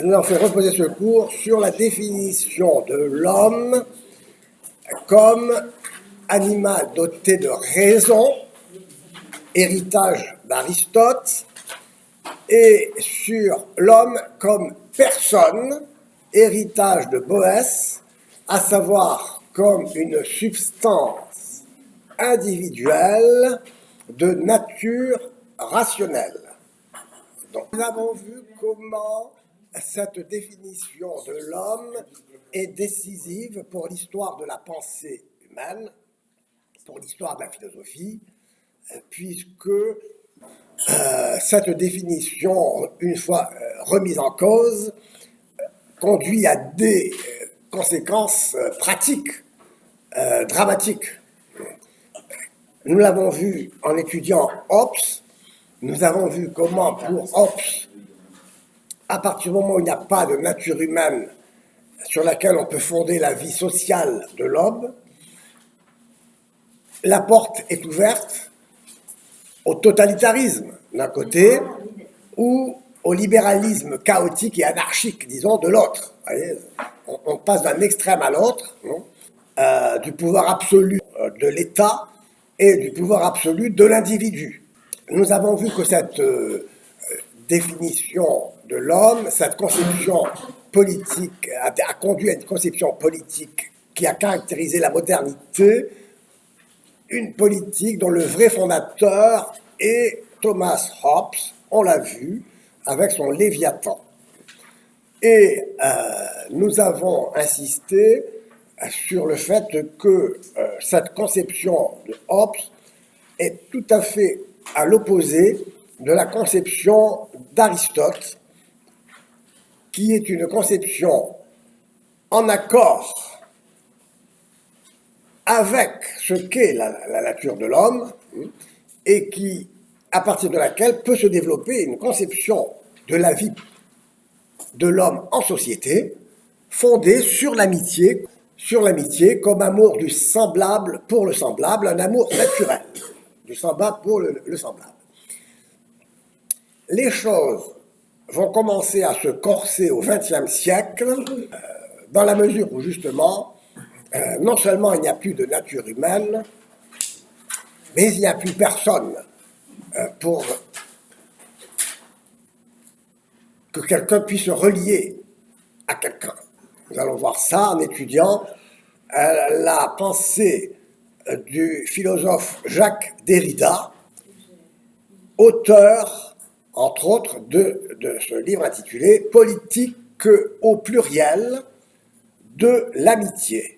Nous avons fait reposer ce cours sur la définition de l'homme comme animal doté de raison, héritage d'Aristote, et sur l'homme comme personne, héritage de Boès, à savoir comme une substance individuelle de nature rationnelle. Donc, nous avons vu comment cette définition de l'homme est décisive pour l'histoire de la pensée humaine, pour l'histoire de la philosophie, puisque cette définition, une fois remise en cause, conduit à des conséquences pratiques, dramatiques. Nous l'avons vu en étudiant Hobbes. Nous avons vu comment, pour Hobbes, à partir du moment où il n'y a pas de nature humaine sur laquelle on peut fonder la vie sociale de l'homme, la porte est ouverte au totalitarisme d'un côté ou au libéralisme chaotique et anarchique, disons, de l'autre. On passe d'un extrême à l'autre, du pouvoir absolu de l'État et du pouvoir absolu de l'individu. Nous avons vu que cette définition de l'homme, cette conception politique a conduit à une conception politique qui a caractérisé la modernité, une politique dont le vrai fondateur est Thomas Hobbes, on l'a vu, avec son Léviathan. Et nous avons insisté sur le fait que cette conception de Hobbes est tout à fait à l'opposé de la conception d'Aristote, qui est une conception en accord avec ce qu'est la nature de l'homme, et qui, à partir de laquelle peut se développer une conception de la vie de l'homme en société, fondée sur l'amitié comme amour du semblable pour le semblable, un amour naturel, du semblable pour le semblable. Les choses vont commencer à se corser au XXe siècle, dans la mesure où, justement, non seulement il n'y a plus de nature humaine, mais il n'y a plus personne pour que quelqu'un puisse se relier à quelqu'un. Nous allons voir ça en étudiant la pensée du philosophe Jacques Derrida, auteur, entre autres, de ce livre intitulé « Politique au pluriel de l'amitié ».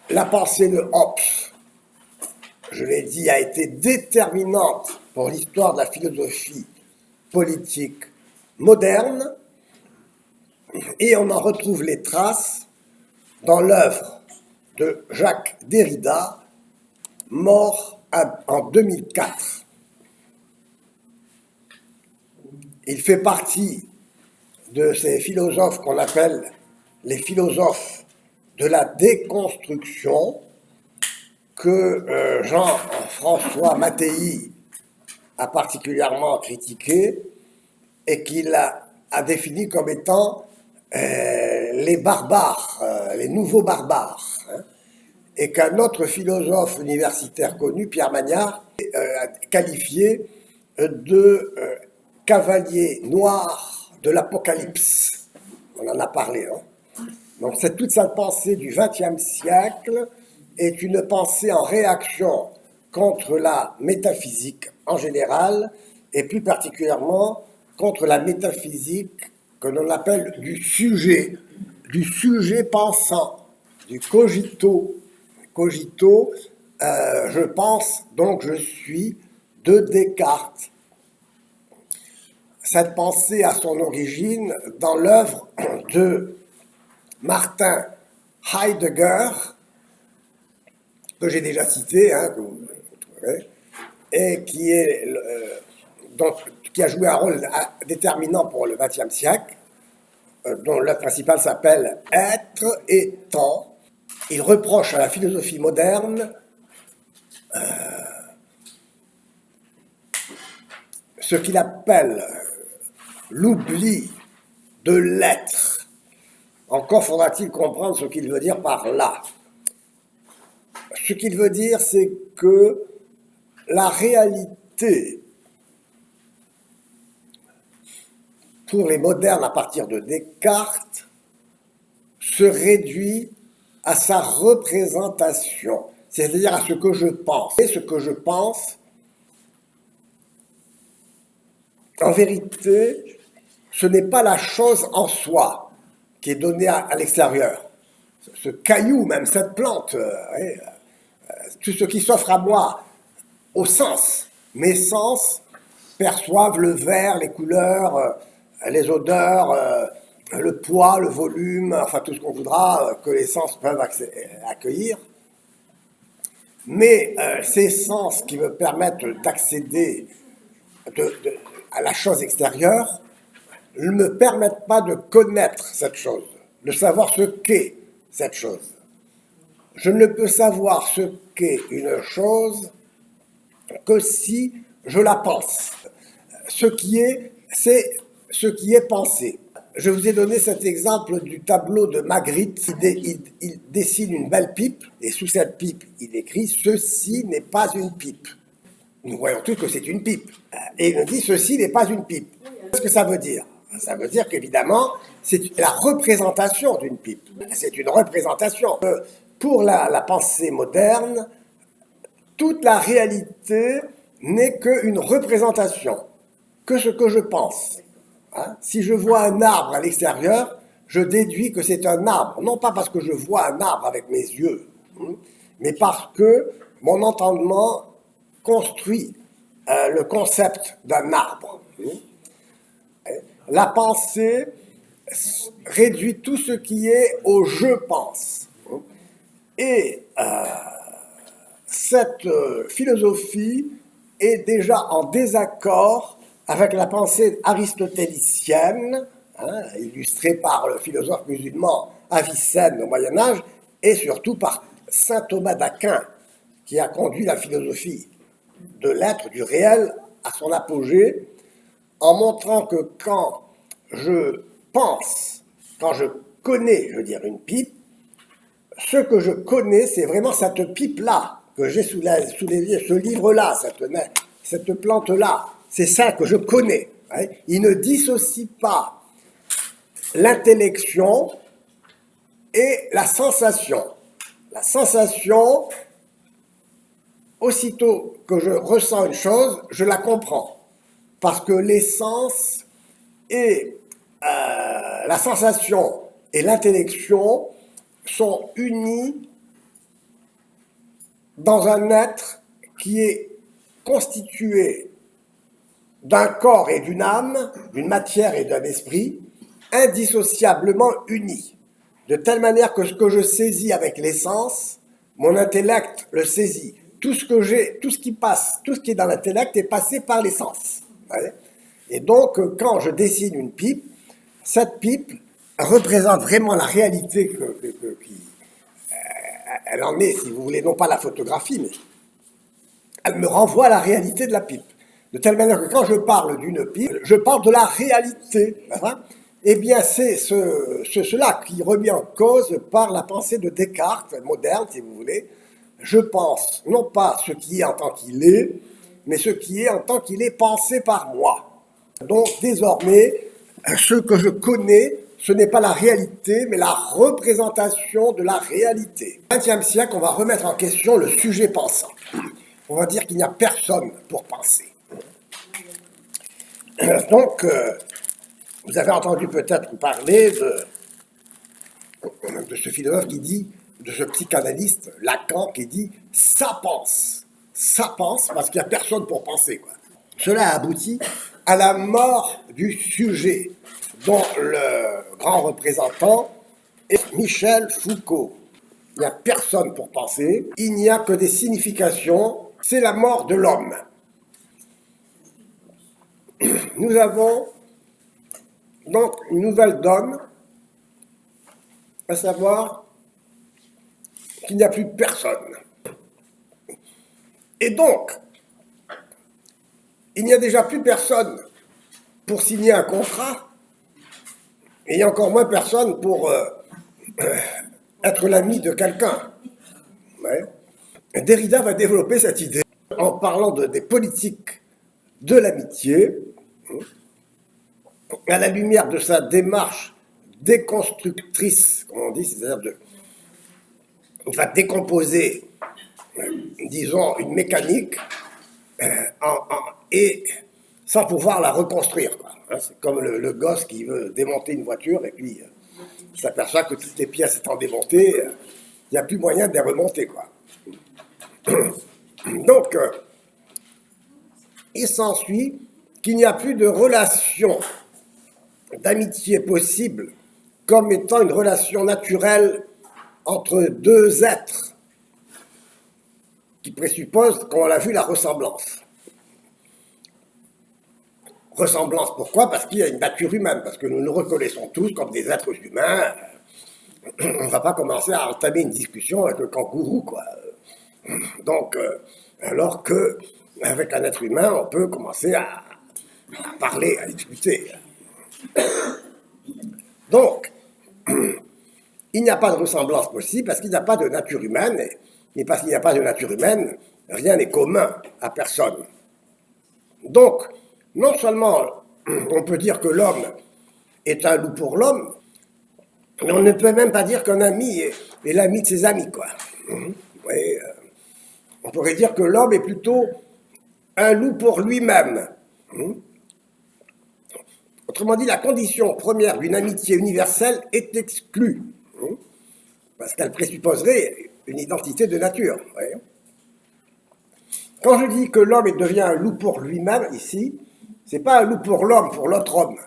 La pensée de Hobbes, je l'ai dit, a été déterminante pour l'histoire de la philosophie politique moderne, et on en retrouve les traces dans l'œuvre de Jacques Derrida, mort en 2004. Il fait partie de ces philosophes qu'on appelle les philosophes de la déconstruction, que Jean-François Mattei a particulièrement critiqué et qu'il a défini comme étant les barbares, les nouveaux barbares, et qu'un autre philosophe universitaire connu, Pierre Magnard, a qualifié de cavalier noir de l'Apocalypse. On en a parlé. Donc c'est toute cette pensée du XXe siècle est une pensée en réaction contre la métaphysique en général, et plus particulièrement contre la métaphysique que l'on appelle du sujet pensant, du cogito. Cogito, je pense, donc je suis, de Descartes. Cette pensée a son origine dans l'œuvre de Martin Heidegger, que j'ai déjà cité, que vous trouverez, et qui a joué un rôle déterminant pour le XXe siècle, dont l'œuvre principale s'appelle « Être et temps ». il reproche à la philosophie moderne ce qu'il appelle l'oubli de l'être. Encore faudra-t-il comprendre ce qu'il veut dire par là. Ce qu'il veut dire, c'est que la réalité, pour les modernes à partir de Descartes, se réduit à sa représentation, c'est-à-dire à ce que je pense. Et ce que je pense, en vérité, ce n'est pas la chose en soi qui est donnée à l'extérieur. Ce caillou, même cette plante, tout ce qui s'offre à moi au sens. Mes sens perçoivent le vert, les couleurs, les odeurs, le poids, le volume, enfin tout ce qu'on voudra que les sens peuvent accueillir. Mais ces sens qui me permettent d'accéder à la chose extérieure ne me permettent pas de connaître cette chose, de savoir ce qu'est cette chose. Je ne peux savoir ce qu'est une chose que si je la pense. Ce qui est, c'est ce qui est pensé. Je vous ai donné cet exemple du tableau de Magritte. Il dessine une belle pipe, et sous cette pipe, il écrit « Ceci n'est pas une pipe ». Nous voyons tous que c'est une pipe. Et il nous dit « Ceci n'est pas une pipe ». Qu'est-ce que ça veut dire? Ça veut dire qu'évidemment, c'est la représentation d'une pipe. C'est une représentation. Pour la pensée moderne, toute la réalité n'est qu'une représentation, que ce que je pense. Hein? Si je vois un arbre à l'extérieur, je déduis que c'est un arbre, non pas parce que je vois un arbre avec mes yeux, mais parce que mon entendement construit le concept d'un arbre. La pensée réduit tout ce qui est au « je pense ». Et cette philosophie est déjà en désaccord avec la pensée aristotélicienne, illustrée par le philosophe musulman Avicenne au Moyen-Âge, et surtout par saint Thomas d'Aquin, qui a conduit la philosophie de l'être, du réel, à son apogée, en montrant que quand je pense, quand je connais, je veux dire, une pipe, ce que je connais, c'est vraiment cette pipe-là que j'ai sous les yeux, ce livre-là, cette plante-là. C'est ça que je connais. Hein. Il ne dissocie pas l'intellection et la sensation. La sensation, aussitôt que je ressens une chose, je la comprends. Parce que les sens et la sensation et l'intellection sont unis dans un être qui est constitué d'un corps et d'une âme, d'une matière et d'un esprit, indissociablement unis, de telle manière que ce que je saisis avec les sens, mon intellect le saisit. Tout ce que j'ai, tout ce qui passe, tout ce qui est dans l'intellect est passé par les sens. Et donc, quand je dessine une pipe, cette pipe représente vraiment la réalité elle en est, si vous voulez, non pas la photographie, mais elle me renvoie à la réalité de la pipe. De telle manière que quand je parle d'une pipe, je parle de la réalité. Hein. Eh bien, c'est cela qui est remis en cause par la pensée de Descartes, moderne, si vous voulez. Je pense, non pas ce qui est en tant qu'il est, mais ce qui est en tant qu'il est pensé par moi. Donc, désormais, ce que je connais, ce n'est pas la réalité, mais la représentation de la réalité. Au XXe siècle, on va remettre en question le sujet pensant. On va dire qu'il n'y a personne pour penser. Donc, vous avez entendu peut-être parler de ce philosophe qui dit, de ce psychanalyste, Lacan, qui dit « ça pense ». Ça pense parce qu'il n'y a personne pour penser, quoi. Cela aboutit à la mort du sujet, dont le grand représentant est Michel Foucault. Il n'y a personne pour penser, il n'y a que des significations, c'est la mort de l'homme. Nous avons donc une nouvelle donne, à savoir qu'il n'y a plus personne. Et donc, il n'y a déjà plus personne pour signer un contrat, et il n'y a encore moins personne pour être l'ami de quelqu'un. Ouais. Derrida va développer cette idée en parlant des politiques de l'amitié, à la lumière de sa démarche déconstructrice, comme on dit, c'est-à-dire il va décomposer, disons, une mécanique et sans pouvoir la reconstruire, quoi. C'est comme le gosse qui veut démonter une voiture et puis il s'aperçoit que toutes les pièces étant démontées, il n'y a plus moyen de les remonter, quoi. Donc, il s'ensuit qu'il n'y a plus de relation d'amitié possible comme étant une relation naturelle entre deux êtres qui présuppose, comme on l'a vu, la ressemblance. Ressemblance, pourquoi? Parce qu'il y a une nature humaine, parce que nous nous reconnaissons tous comme des êtres humains. On ne va pas commencer à entamer une discussion avec le kangourou, quoi. Donc, alors qu'avec un être humain, on peut commencer à parler, à discuter. Donc, il n'y a pas de ressemblance possible parce qu'il n'y a pas de nature humaine, et parce qu'il n'y a pas de nature humaine, rien n'est commun à personne. Donc, non seulement on peut dire que l'homme est un loup pour l'homme, mais on ne peut même pas dire qu'un ami est l'ami de ses amis, quoi. Et, on pourrait dire que l'homme est plutôt un loup pour lui-même. Autrement dit, la condition première d'une amitié universelle est exclue, parce qu'elle présupposerait une identité de nature. Ouais. Quand je dis que l'homme devient un loup pour lui-même, ici, c'est pas un loup pour l'homme, pour l'autre homme.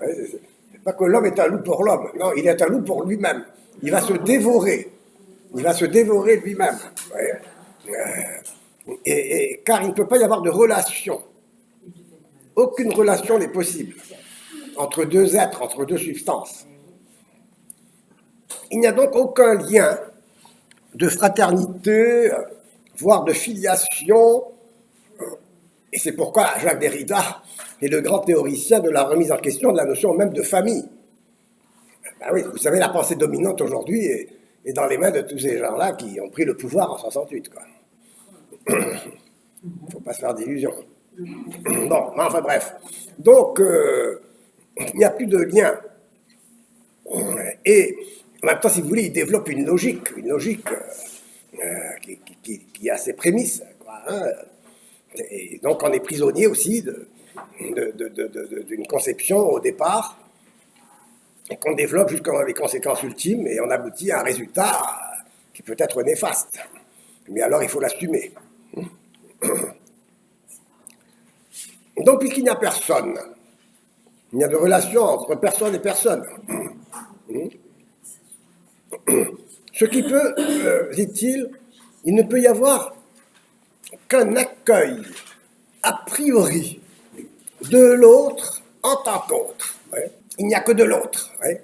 Ouais, c'est pas que l'homme est un loup pour l'homme, non, il est un loup pour lui-même. Il va se dévorer. Il va se dévorer lui-même. Ouais. Car il ne peut pas y avoir de relation. Aucune relation n'est possible entre deux êtres, entre deux substances. Il n'y a donc aucun lien de fraternité, voire de filiation, et c'est pourquoi Jacques Derrida est le grand théoricien de la remise en question de la notion même de famille. Ben oui, vous savez, la pensée dominante aujourd'hui est dans les mains de tous ces gens-là qui ont pris le pouvoir en 68, quoi. Il ne faut pas se faire d'illusions. Bon, enfin bref. Donc, il n'y a plus de lien. Et en même temps, si vous voulez, il développe une logique qui a ses prémices, quoi, hein. Et donc, on est prisonnier aussi d'une conception au départ, et qu'on développe jusqu'à les conséquences ultimes, et on aboutit à un résultat qui peut être néfaste. Mais alors, il faut l'assumer. Donc, puisqu'il n'y a personne, il n'y a de relation entre personne et personne. Ce qui peut, dit-il, il ne peut y avoir qu'un accueil a priori de l'autre en tant qu'autre. Ouais. Il n'y a que de l'autre. Ouais.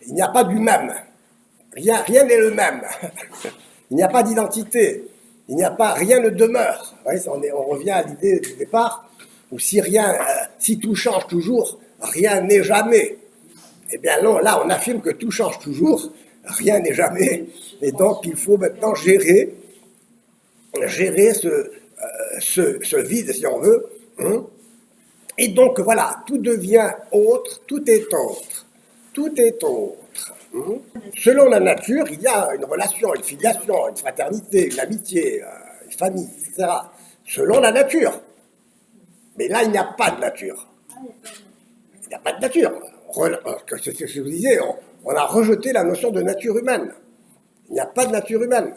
Il n'y a pas du même. Rien n'est le même. Il n'y a pas d'identité. Rien ne demeure. Ouais, on revient à l'idée du départ, où si tout change toujours, rien n'est jamais. Eh bien non, là on affirme que tout change toujours, rien n'est jamais, et donc il faut maintenant gérer ce vide, si on veut. Et donc voilà, tout devient autre, tout est autre. Selon la nature, il y a une relation, une filiation, une fraternité, une amitié, une famille, etc. Selon la nature. Mais là, il n'y a pas de nature. Il n'y a pas de nature. C'est ce que je vous disais, on a rejeté la notion de nature humaine. Il n'y a pas de nature humaine.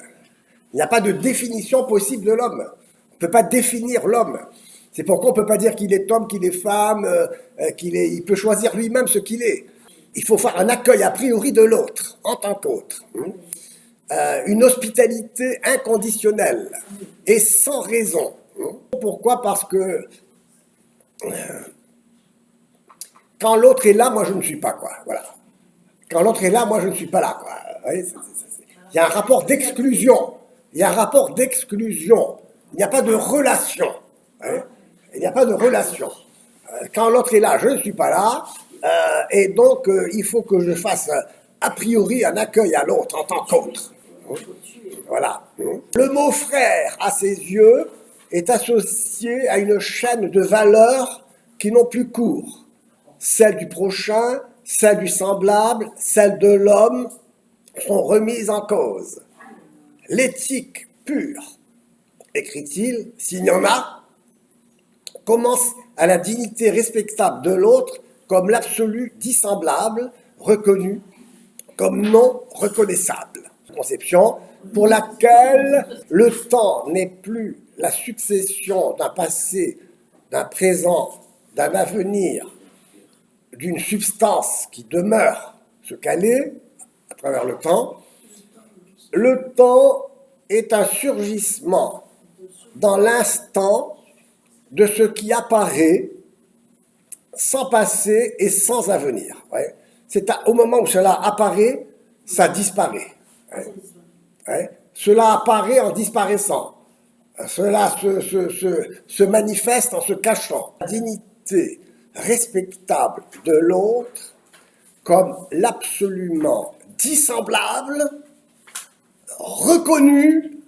Il n'y a pas de définition possible de l'homme. On ne peut pas définir l'homme. C'est pourquoi on ne peut pas dire qu'il est homme, qu'il est femme, il peut choisir lui-même ce qu'il est. Il faut faire un accueil a priori de l'autre, en tant qu'autre. Une hospitalité inconditionnelle et sans raison. Pourquoi? Parce que quand l'autre est là, moi je ne suis pas, quoi. Voilà. Quand l'autre est là, moi je ne suis pas là, quoi. Vous voyez, Il y a un rapport d'exclusion. Il y a un rapport d'exclusion. Il n'y a pas de relation. Hein. Il n'y a pas de relation. Quand l'autre est là, je ne suis pas là. Et donc, il faut que je fasse a priori un accueil à l'autre en tant qu'autre. Voilà. Le mot frère, à ses yeux, est associé à une chaîne de valeurs qui n'ont plus cours. Celle du prochain, celle du semblable, celle de l'homme sont remises en cause. L'éthique pure, écrit-il, s'il y en a, commence à la dignité respectable de l'autre comme l'absolu dissemblable, reconnu comme non reconnaissable. Conception pour laquelle le temps n'est plus la succession d'un passé, d'un présent, d'un avenir, d'une substance qui demeure ce qu'elle est à travers le temps. Le temps est un surgissement dans l'instant de ce qui apparaît sans passé et sans avenir. Ouais. C'est au moment où cela apparaît, ça disparaît. Ouais. Ouais. Cela apparaît en disparaissant. Cela se manifeste en se cachant. La dignité respectable de l'autre comme l'absolument dissemblable, reconnu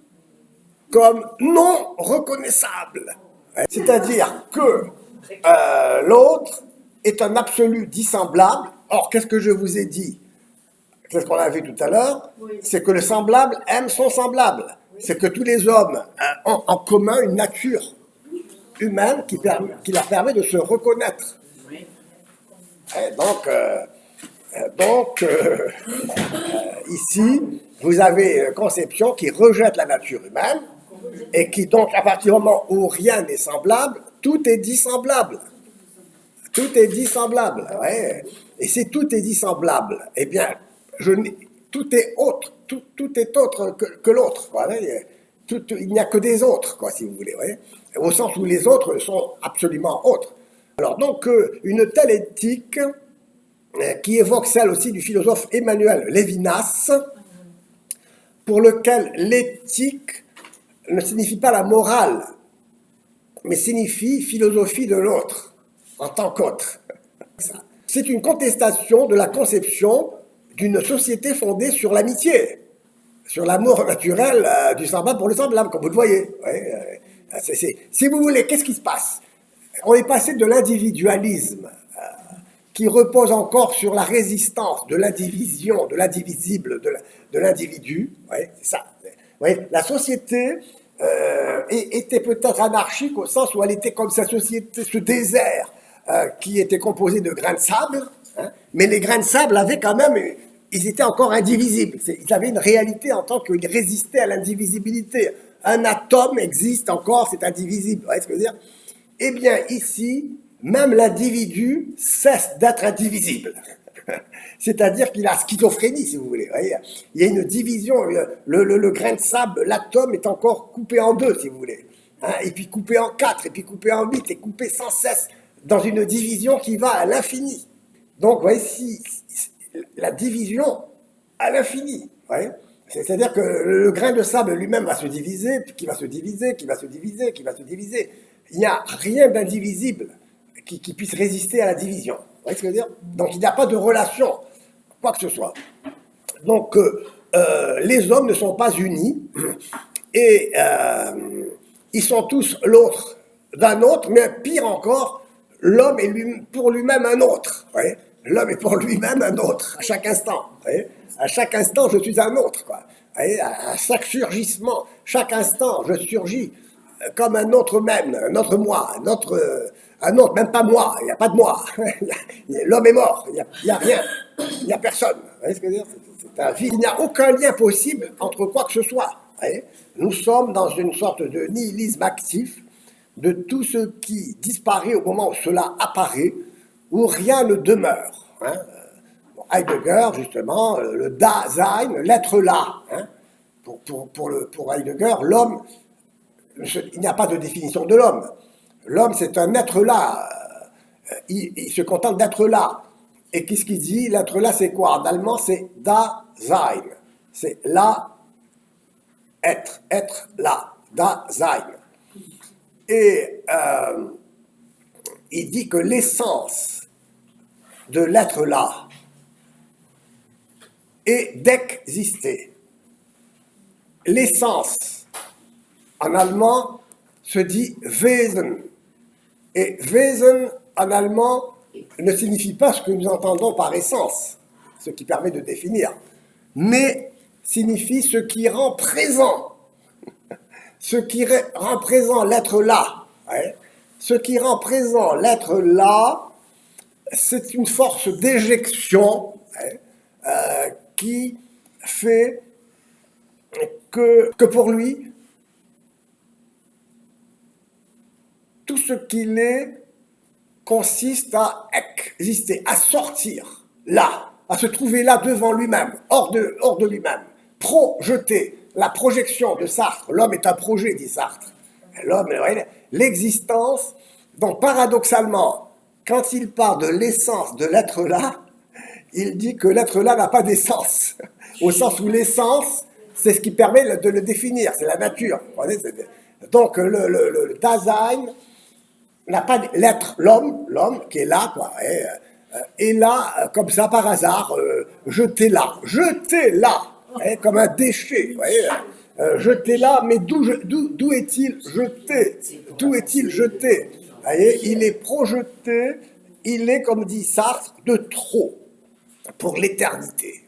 comme non reconnaissable. C'est-à-dire que l'autre est un absolu dissemblable. Or, qu'est-ce que je vous ai dit? Qu'est-ce qu'on a vu tout à l'heure? C'est que le semblable aime son semblable. C'est que tous les hommes ont en commun une nature humaine qui leur permet de se reconnaître. Et donc, ici, vous avez une conception qui rejette la nature humaine et qui donc, à partir du moment où rien n'est semblable, tout est dissemblable. Tout est dissemblable. Ouais. Et si tout est dissemblable, eh bien, tout est autre. Tout est autre que l'autre. Voilà. Il n'y a que des autres, quoi, si vous voulez. Ouais. Au sens où les autres sont absolument autres. Alors donc, une telle éthique qui évoque celle aussi du philosophe Emmanuel Lévinas, pour lequel l'éthique ne signifie pas la morale, mais signifie philosophie de l'autre, en tant qu'autre. C'est une contestation de la conception d'une société fondée sur l'amitié, sur l'amour naturel du semblable pour le semblable, comme vous le voyez. Ouais, si vous voulez, qu'est-ce qui se passe? On est passé de l'individualisme, qui repose encore sur la résistance de l'indivision, de l'indivisible, de l'individu. Ouais, c'est ça. Ouais, la société était peut-être anarchique au sens où elle était comme sa société, ce désert qui était composé de grains de sable, hein, mais les grains de sable avaient quand même, ils étaient encore indivisibles. Ils avaient une réalité en tant qu'ils résistaient à l'indivisibilité. Un atome existe encore, c'est indivisible. Vous voyez ce que je veux dire? Eh bien, ici, même l'individu cesse d'être indivisible. C'est-à-dire qu'il a schizophrénie, si vous voulez. Voyez, il y a une division. Le grain de sable, l'atome est encore coupé en deux, si vous voulez. Hein, et puis coupé en quatre, et puis coupé en huit, et coupé sans cesse dans une division qui va à l'infini. Donc, voici la division à l'infini. C'est-à-dire que le grain de sable lui-même va se diviser, puis qui va se diviser, qui va se diviser, qui va se diviser. Il n'y a rien d'indivisible qui puisse résister à la division. Vous voyez ce que je veux dire? Donc il n'y a pas de relation, quoi que ce soit. Donc les hommes ne sont pas unis, et ils sont tous l'autre d'un autre, mais pire encore, l'homme est pour lui-même un autre. L'homme est pour lui-même un autre, à chaque instant. À chaque instant, je suis un autre. Quoi. À chaque surgissement, chaque instant, je surgis comme un autre même, un autre moi, un autre, même pas moi, il n'y a pas de moi. L'homme est mort, il n'y a rien, il n'y a personne. Vous voyez ce que je veux dire? C'est un vide. Il n'y a aucun lien possible entre quoi que ce soit. Nous sommes dans une sorte de nihilisme actif de tout ce qui disparaît au moment où cela apparaît, où rien ne demeure. Heidegger, justement, le Dasein, l'être là. Pour Heidegger, l'homme, il n'y a pas de définition de l'homme. L'homme, c'est un être là. Il se contente d'être là. Et qu'est-ce qu'il dit? L'être là, c'est quoi? En allemand, c'est Dasein. C'est là être là, Dasein. Et il dit que l'essence de l'être là est d'exister. L'essence, en allemand, se dit Wesen. Et Wesen, en allemand, ne signifie pas ce que nous entendons par essence, ce qui permet de définir, mais signifie ce qui rend présent. Ce qui rend présent l'être là. Ouais. Ce qui rend présent l'être là, c'est une force d'éjection, ouais, qui fait que pour lui, tout ce qu'il est consiste à exister, à sortir là, à se trouver là devant lui-même, hors de lui-même, projeté. La projection de Sartre, l'homme est un projet, dit Sartre. L'homme, l'existence, donc paradoxalement, quand il parle de l'essence de l'être là, il dit que l'être là n'a pas d'essence, au sens où l'essence, c'est ce qui permet de le définir, c'est la nature. Donc le Dasein n'a pas l'être, l'homme qui est là, quoi, est là comme ça par hasard, jeté là, comme un déchet, jeté là, mais d'où est-il jeté? D'où est-il jeté? Il est projeté, il est, comme dit Sartre, de trop pour l'éternité.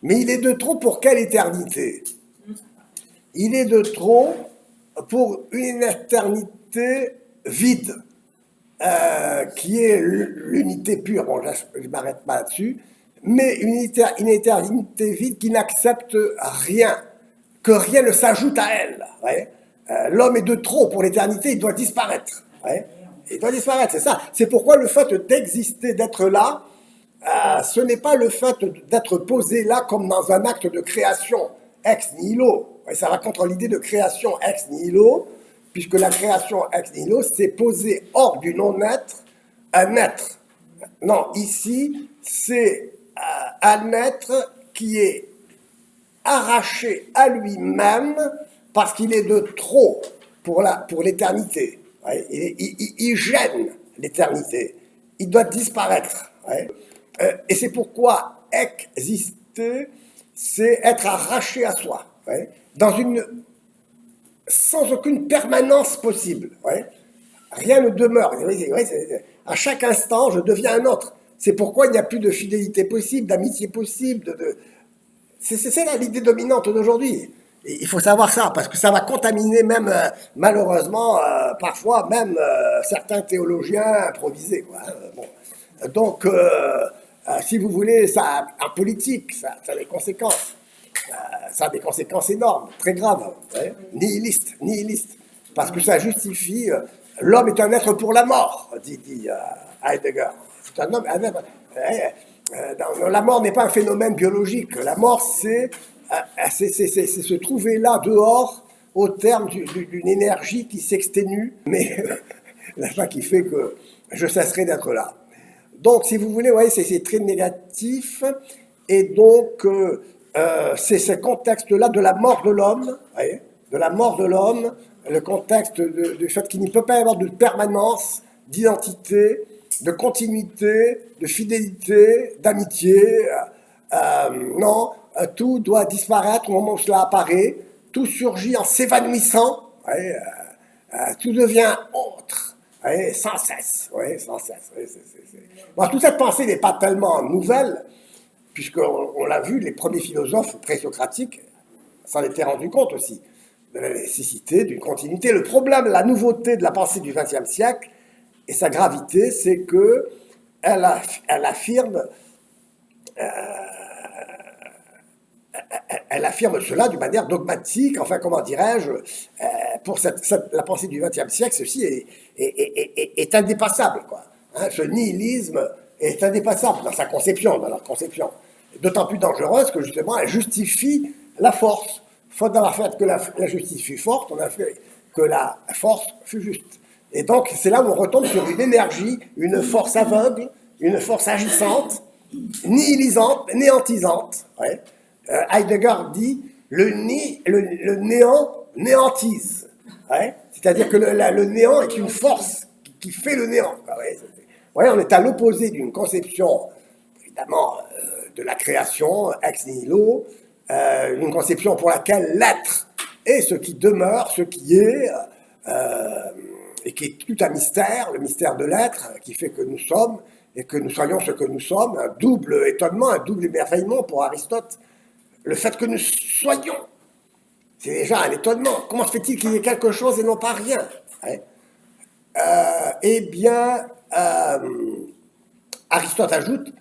Mais il est de trop pour quelle éternité? Il est de trop pour une éternité vide, qui est l'unité pure. Bon, là, je ne m'arrête pas là-dessus, mais une éternité vide qui n'accepte rien, que rien ne s'ajoute à elle. L'homme est de trop pour l'éternité, il doit disparaître. Il doit disparaître, c'est ça. C'est pourquoi le fait d'exister, d'être là, ce n'est pas le fait d'être posé là comme dans un acte de création ex nihilo. Ça va contre l'idée de création ex nihilo, puisque la création ex nihilo, c'est poser hors du non-être un être. Non, ici, c'est un être qui est arraché à lui-même parce qu'il est de trop pour l'éternité. Il gêne l'éternité. Il doit disparaître. Et c'est pourquoi exister, c'est être arraché à soi, sans aucune permanence possible. Rien ne demeure. À chaque instant, je deviens un autre. C'est pourquoi il n'y a plus de fidélité possible, d'amitié possible. C'est là l'idée dominante d'aujourd'hui. Il faut savoir ça, parce que ça va contaminer même, malheureusement, parfois même certains théologiens improvisés. Bon. Donc, si vous voulez, ça, en politique, ça a des conséquences. Ça a des conséquences énormes, très graves, nihilistes. Parce que ça justifie, l'homme est un être pour la mort, dit Heidegger. C'est un homme, la mort n'est pas un phénomène biologique. La mort, c'est se trouver là, dehors, au terme d'une énergie qui s'exténue, mais qui fait que je cesserai d'être là. Donc, si vous voulez, c'est très négatif, et donc c'est ce contexte-là de la mort de l'homme, le contexte du fait qu'il ne peut pas y avoir de permanence, d'identité, de continuité, de fidélité, d'amitié. Non, tout doit disparaître au moment où cela apparaît, tout surgit en s'évanouissant, tout devient autre. Sans cesse. Bon, toute cette pensée n'est pas tellement nouvelle, puisqu'on l'a vu, les premiers philosophes présocratiques s'en étaient rendus compte aussi, de la nécessité d'une continuité. Le problème, la nouveauté de la pensée du XXe siècle, et sa gravité, c'est qu'elle affirme cela d'une manière dogmatique, enfin, comment dirais-je, pour la pensée du XXe siècle, ceci est indépassable, quoi. Ce nihilisme est indépassable dans sa conception, dans leur conception. D'autant plus dangereuse que, justement, elle justifie la force. Faute d'avoir fait que la justice fut forte, on a fait que la force fut juste. Et donc, c'est là où on retombe sur une énergie, une force aveugle, une force agissante, nihilisante, néantisante. Heidegger dit le néant néantise. Ouais, c'est-à-dire que le néant est une force qui fait le néant. Ouais, on est à l'opposé d'une conception, évidemment, de la création, ex nihilo, une conception pour laquelle l'être est ce qui demeure, ce qui est, et qui est tout un mystère, le mystère de l'être, qui fait que nous sommes, et que nous soyons ce que nous sommes, un double étonnement, un double émerveillement pour Aristote. Le fait que nous soyons, c'est déjà un étonnement. Comment se fait-il qu'il y ait quelque chose et non pas rien, hein? Eh bien, Aristote ajoute,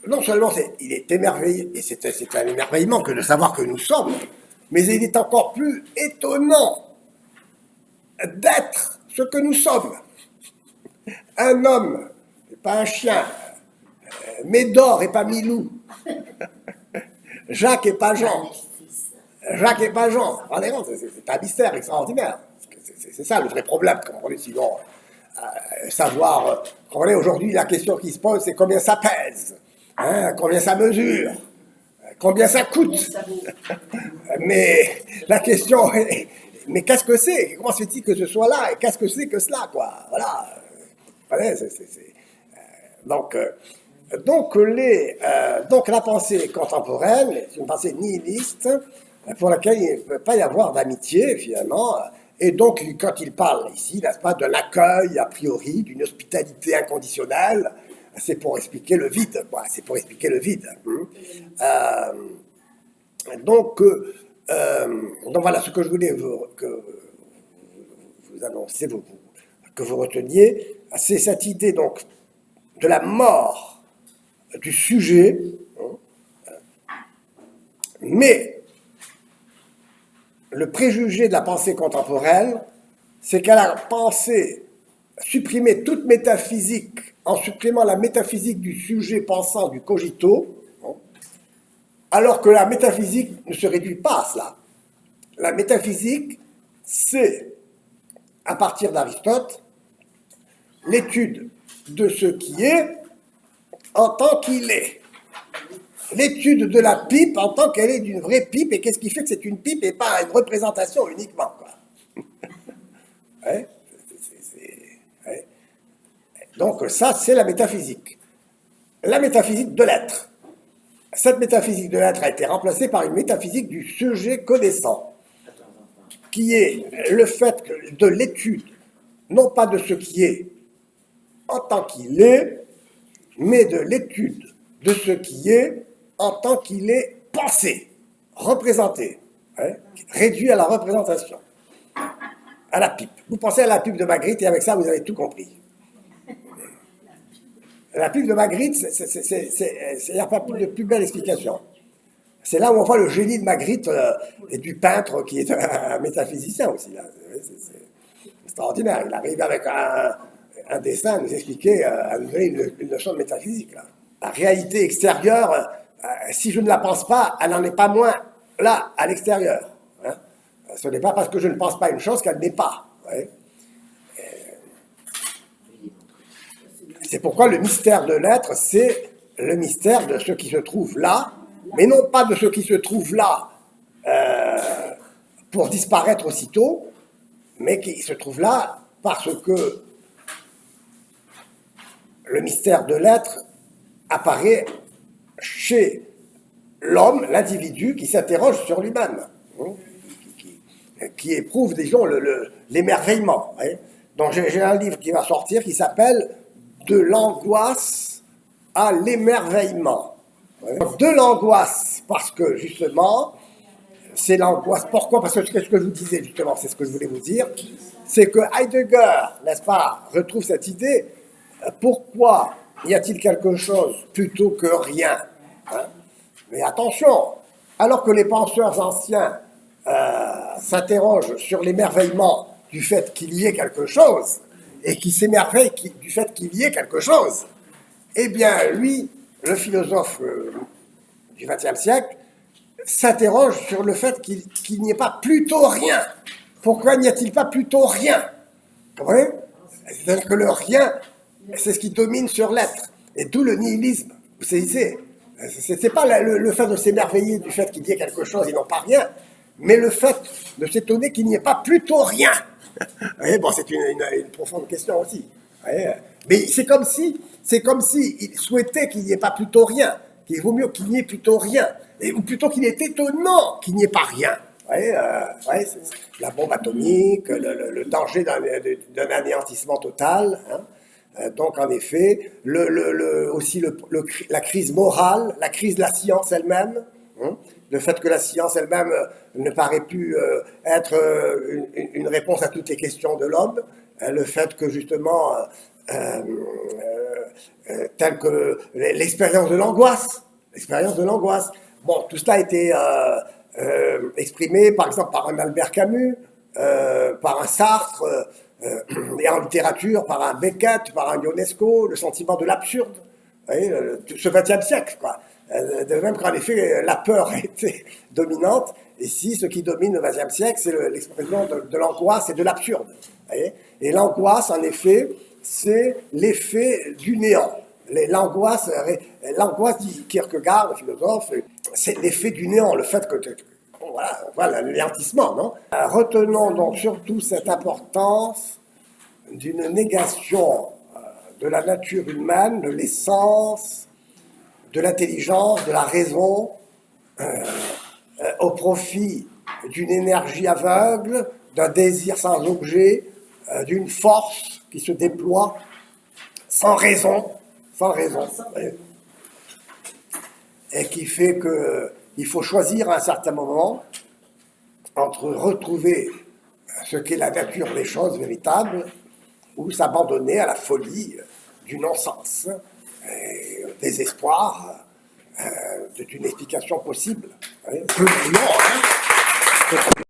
non seulement il est émerveillé, et c'est un émerveillement que de savoir que nous sommes, mais il est encore plus étonnant d'être ce que nous sommes. Un homme, et pas un chien, Médor et pas Milou, Jacques et pas Jean, Jacques et pas Jean. C'est un mystère extraordinaire. C'est ça le vrai problème, comprenez, sinon, savoir, comprenez, aujourd'hui, la question qui se pose, c'est combien ça pèse, hein, combien ça mesure, combien ça coûte. Mais la question est, mais qu'est-ce que c'est? Comment se fait-il que ce soit là? Et qu'est-ce que c'est que cela, quoi? Voilà. Donc, donc la pensée contemporaine est une pensée nihiliste pour laquelle il ne peut pas y avoir d'amitié, finalement. Et donc, quand il parle ici, n'est-ce pas, de l'accueil a priori, d'une hospitalité inconditionnelle, c'est pour expliquer le vide, quoi. C'est pour expliquer le vide. Donc voilà ce que je voulais vous annoncer, que vous reteniez, c'est cette idée donc de la mort du sujet, mais le préjugé de la pensée contemporaine, c'est qu'elle a pensé supprimer toute métaphysique en supprimant la métaphysique du sujet pensant du cogito, alors que la métaphysique ne se réduit pas à cela. La métaphysique, c'est, à partir d'Aristote, l'étude de ce qui est en tant qu'il est. L'étude de la pipe en tant qu'elle est d'une vraie pipe, et qu'est-ce qui fait que c'est une pipe et pas une représentation uniquement, quoi. Ouais, ouais. Donc ça, c'est la métaphysique. La métaphysique de l'être. Cette métaphysique de l'être a été remplacée par une métaphysique du sujet connaissant, qui est le fait de l'étude, non pas de ce qui est en tant qu'il est, mais de l'étude de ce qui est en tant qu'il est pensé, représenté, hein, réduit à la représentation, à la pipe. Vous pensez à la pipe de Magritte et avec ça vous avez tout compris. La pipe de Magritte, il n'y a pas de plus belle explication. C'est là où on voit le génie de Magritte et du peintre qui est un métaphysicien aussi. C'est extraordinaire. Il arrive avec un dessin à nous expliquer, à nous donner une notion de métaphysique. Là. La réalité extérieure, si je ne la pense pas, elle n'en est pas moins là, à l'extérieur. Hein. Ce n'est pas parce que je ne pense pas une chose qu'elle n'est pas. Ouais. C'est pourquoi le mystère de l'être, c'est le mystère de ce qui se trouve là, mais non pas de ce qui se trouve là pour disparaître aussitôt, mais qui se trouve là parce que le mystère de l'être apparaît chez l'homme, l'individu, qui s'interroge sur lui-même, qui éprouve, disons, l'émerveillement. Hein. Donc j'ai un livre qui va sortir qui s'appelle « De l'angoisse à l'émerveillement ». De l'angoisse, parce que justement, c'est l'angoisse. Pourquoi? Parce que ce que je vous disais justement, c'est ce que je voulais vous dire, c'est que Heidegger, n'est-ce pas, retrouve cette idée, pourquoi y a-t-il quelque chose plutôt que rien, hein? Mais attention, alors que les penseurs anciens s'interrogent sur l'émerveillement du fait qu'il y ait quelque chose, et qui s'émerveille du fait qu'il y ait quelque chose, eh bien, lui, le philosophe du XXe siècle, s'interroge sur le fait qu'il n'y ait pas plutôt rien. Pourquoi n'y a-t-il pas plutôt rien? Vous comprenez? C'est-à-dire que le rien, c'est ce qui domine sur l'être. Et d'où le nihilisme. Vous saisissez? C'est pas le fait de s'émerveiller du fait qu'il y ait quelque chose et non pas rien, mais le fait de s'étonner qu'il n'y ait pas plutôt rien. Bon, c'est une profonde question aussi. Mais c'est comme si il souhaitait qu'il n'y ait pas plutôt rien, qu'il vaut mieux qu'il n'y ait plutôt rien, ou plutôt qu'il est étonnant qu'il n'y ait pas rien. La bombe atomique, le danger d'un anéantissement total. Donc, en effet, aussi la crise morale, la crise de la science elle-même, le fait que la science elle-même ne paraît plus être une réponse à toutes les questions de l'homme, le fait que justement, tel que l'expérience de l'angoisse, bon, tout cela a été exprimé par exemple par un Albert Camus, par un Sartre, et en littérature par un Beckett, par un Ionesco, le sentiment de l'absurde, ce XXe siècle, quoi. De même qu'en effet, la peur a été dominante, et si ce qui domine le XXe siècle, c'est l'expression de l'angoisse et de l'absurde. Et l'angoisse, en effet, c'est l'effet du néant. L'angoisse, dit Kierkegaard, le philosophe, c'est l'effet du néant, le fait que voilà l'anéantissement, non? Retenons donc surtout cette importance d'une négation de la nature humaine, de l'essence, de l'intelligence, de la raison, au profit d'une énergie aveugle, d'un désir sans objet, d'une force qui se déploie sans raison, et qui fait qu'il faut choisir à un certain moment entre retrouver ce qu'est la nature des choses véritables ou s'abandonner à la folie du non-sens, au désespoir d'une explication possible. Peu brillant, hein.